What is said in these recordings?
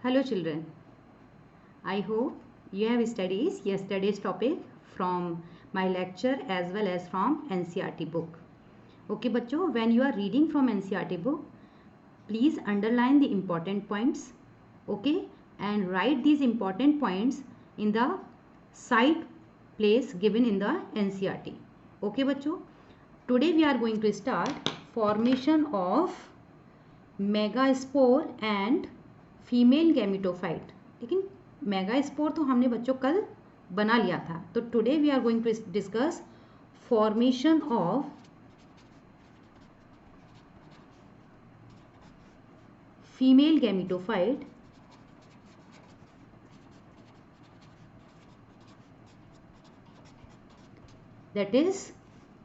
Hello children, I hope you have studied yesterday's topic from my lecture as well as from NCERT book. Okay बच्चों, when you are reading from NCERT book, please underline the important points, okay, and write these important points in the side place given in the NCERT. Okay बच्चों, today we are going to start formation of megaspore and female gametophyte. लेकिन megaspore तो हमने बच्चों कल बना लिया था. तो today we are going to discuss formation of female gametophyte that is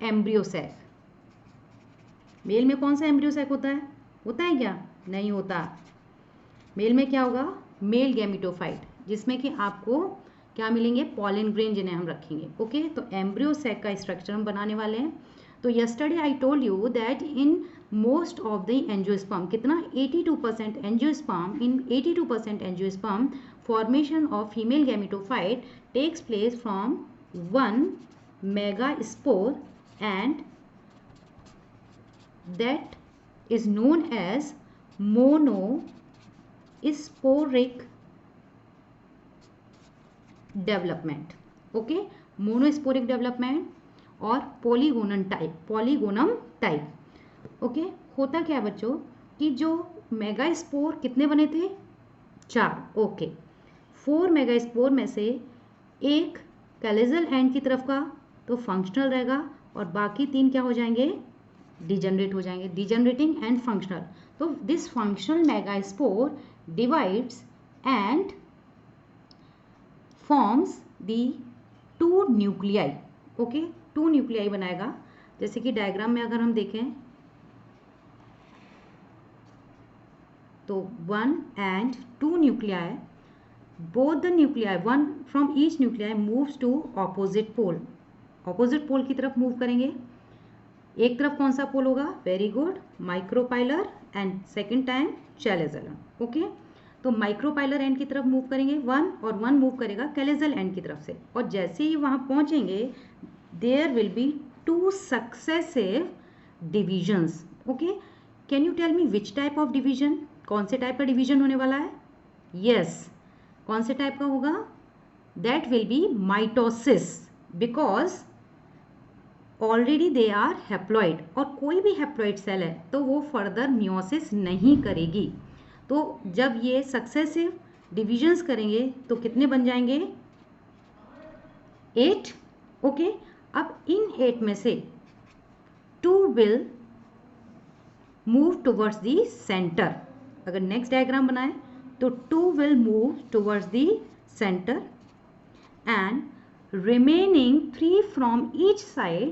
embryo sac. Male में कौन सा एम्ब्रियो सैक होता है? होता है क्या? नहीं होता. मेल में क्या होगा? मेल गैमेटोफाइट, जिसमें कि आपको क्या मिलेंगे? पॉलन ग्रेन, जिन्हें हम रखेंगे. ओके, तो एम्ब्रियो सैक का स्ट्रक्चर हम बनाने वाले हैं. तो yesterday I told you that in most of the angiosperm, कितना? 82% angiosperm. In 82% angiosperm formation of female gametophyte takes place from one megaspore and that is known as monosporic development. Okay, monosporic development और polygonum type. Okay, होता क्या बच्चों कि जो megaspore कितने बने थे? 4. ओके, 4 मेगास्पोर में से एक कैलेजल एंड की तरफ का तो फंक्शनल रहेगा और बाकी 3 क्या हो जाएंगे? डिजनरेट हो जाएंगे. Degenerating and functional. तो this functional megaspore divides and forms the 2 nuclei. Okay, 2 nuclei बनाएगा. जैसे कि डायग्राम में अगर हम देखें तो 1 and 2 nuclei, both the nuclei, one from each nuclei moves to opposite pole. Opposite pole की तरफ मूव करेंगे. एक तरफ कौन सा पोल होगा? Very good, micropylar end second time chalazal. Okay, तो माइक्रोपाइलर एंड की तरफ मूव करेंगे 1 और 1 मूव करेगा कैलेजल एंड की तरफ से. और जैसे ही वहां पहुंचेंगे there will be 2 successive divisions. Okay, can you tell me which type of division? कौन से टाइप का डिवीजन होने वाला है? यस, कौन से टाइप का होगा? That will be mitosis, because already they are haploid. और कोई भी हैप्लॉइड सेल है तो वो फर्दर मियोसिस नहीं करेगी. तो जब ये सक्सेसिव डिविजन्स करेंगे तो कितने बन जाएंगे? 8. ओके, अब इन 8 में से 2 will move towards the centre. अगर नेक्स्ट डायग्राम बनाए तो 2 will move towards the centre and remaining 3 from each side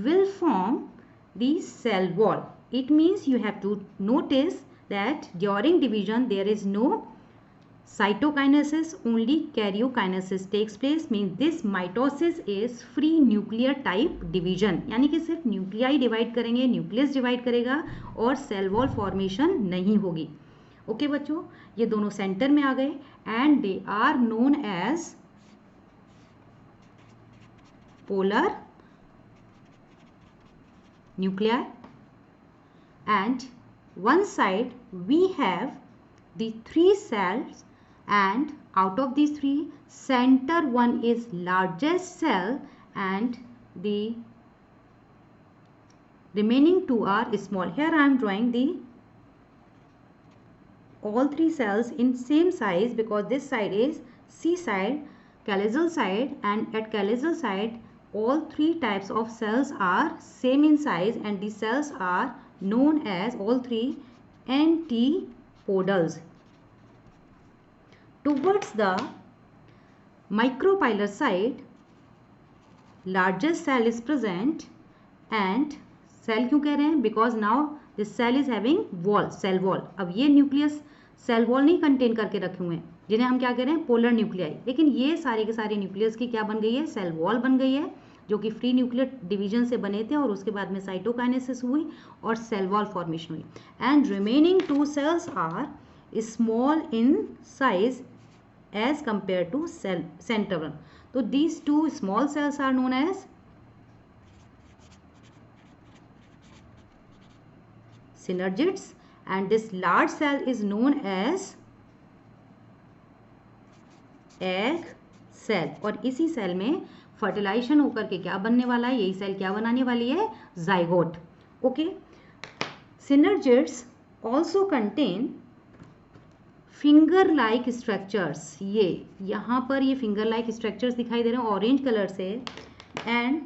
will form the cell wall. It means you have to notice that during division there is no cytokinesis, only karyokinesis takes place. Means this mitosis is free nuclear type division. यानी कि सिर्फ nuclei divide करेंगे, nucleus divide करेगा और cell wall formation नहीं होगी. Okay बच्चों, ये दोनों सेंटर में आ गए and they are known as polar nuclei, and one side we have the 3 cells, and out of these 3, center one is largest cell and the remaining 2 are small. Here I am drawing the all 3 cells in same size because this side is C side, calyzal side, and at calyzal side all 3 types of cells are same in size and the cells are known as all 3 antipodals. Towards the micropylar side largest cell is present, and cell क्यों कह रहे हैं? because now this cell is having wall, cell wall. अब ये nucleus cell wall नहीं contain करके रखे हुए हैं, जिन्हें हम क्या कह रहे हैं? Polar nuclei. लेकिन ये सारे के सारे न्यूक्लियस की क्या बन गई है? सेल वॉल बन गई है, जो कि फ्री न्यूक्लियर डिवीजन से बने थे और उसके बाद में साइटोकाइनेसिस हुई और सेल वॉल फॉर्मेशन हुई. And remaining 2 cells are small in size as compared to central one. So these two small cells are known as synergids and this large cell is known as egg cell. और इसी cell में fertilisation होकर के क्या बनने वाला है, यही सेल क्या बनाने वाली है, zygote. Okay. Synergids also contain finger like structures. ये यहाँ पर ये फिंगर लाइक स्ट्रक्चर्स दिखाई दे रहे हैं ऑरेंज कलर से. And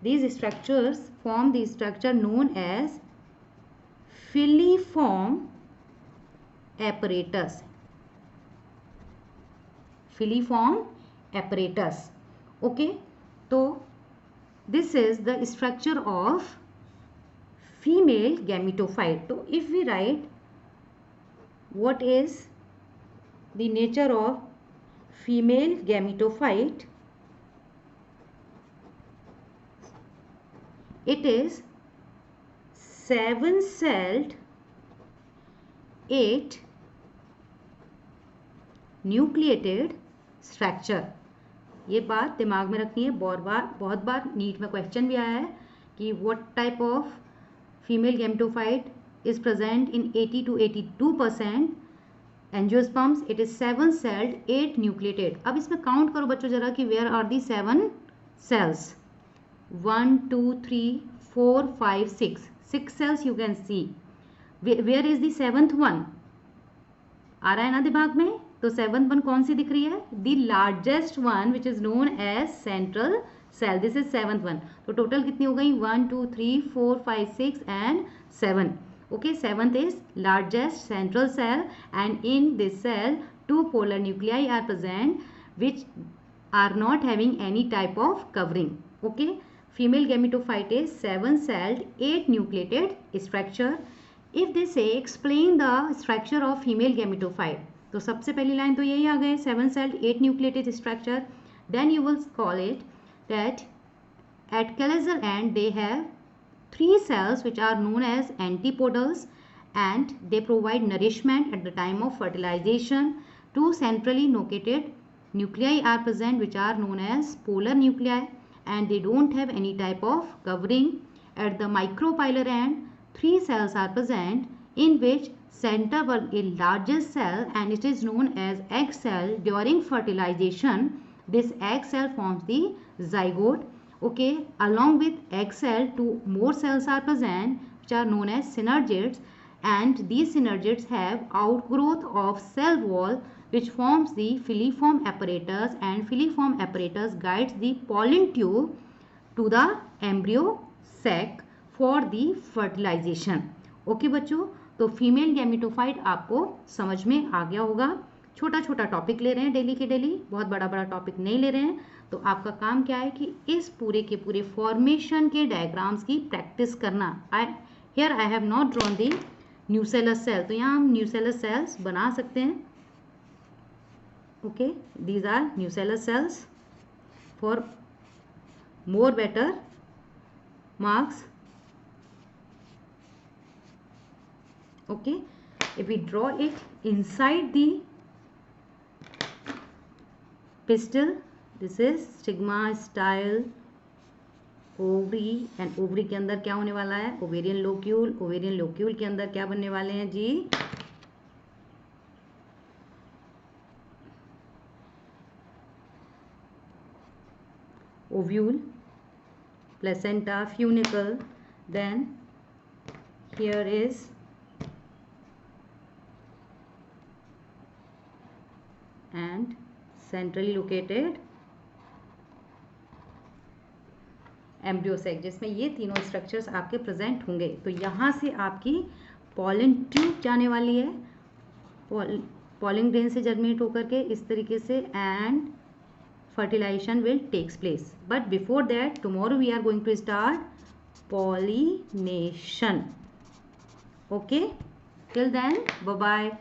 these structures form the structure known as filiform apparatus. Filiform apparatus. Okay, so this is the structure of female gametophyte. So if we write what is the nature of female gametophyte, it is 7-celled 8 nucleated structure. ये बात दिमाग में रखनी है. बहुत बार NEET में question भी आया है कि what type of female gametophyte is present in 80 to 82% angiosperms. It is 7-celled 8 nucleated. अब इसमें काउंट करो बच्चों जरा कि where are the 7 cells. 1 2 3 4 5 6 cells you can see. Where is the 7th one? आ रहा है ना दिमाग में. तो 7th वन कौन सी दिख रही है, the largest one which is known as central cell. This is 7th one. तो टोटल कितनी हो गई, 1 2 3 4 5 6 and 7. Okay, 7th is largest central cell and in this cell 2 polar nuclei are present which are not having any type of covering. Okay, female gametophyte is 7-celled 8 nucleated structure. If they say explain the structure of female gametophyte, तो सबसे पहली line तो यही आ गए 7-celled 8 nucleated structure. Then you will call it that at calyzal end they have 3 cells which are known as antipodals and they provide nourishment at the time of fertilization. 2 centrally located nuclei are present which are known as polar nuclei and they don't have any type of covering. At the micropylar end 3 cells are present in which center was a largest cell and it is known as egg cell. During fertilization this egg cell forms the zygote. Okay, along with egg cell 2 more cells are present which are known as synergids and these synergids have outgrowth of cell wall which forms the filiform apparatus and filiform apparatus guides the pollen tube to the embryo sac for the fertilization. Okay बच्चों, तो female gametophyte आपको समझ में आ गया होगा. छोटा छोटा topic ले रहे हैं डेली के डेली, बहुत बड़ा बड़ा टॉपिक नहीं ले रहे हैं. तो आपका काम क्या है कि इस पूरे के पूरे फॉर्मेशन के डायग्राम्स की प्रैक्टिस करना. Here I have not drawn the nucellar cell. तो यहाँ हम न्यूसेलर सेल्स बना सकते हैं. Okay, these are nucellar cells for more better marks. Okay, if we draw it inside the pistil, this is stigma, style, ovary and ovary के अंदर क्या होने वाला है, ovarian locule. ovarian locule के अंदर क्या बनने वाले हैं जी, ovule, placenta, funicle. Then here is and centrally located embryo sac, जिसमें ये तीनों स्ट्रक्चर्स आपके प्रेजेंट होंगे. तो यहाँ से आपकी पॉलन ट्यूब जाने वाली है, पॉलिन ग्रेन से जर्मिनेट होकर के इस तरीके से and fertilization will takes place. But before that tomorrow we are going to start pollination. Okay, till then bye bye.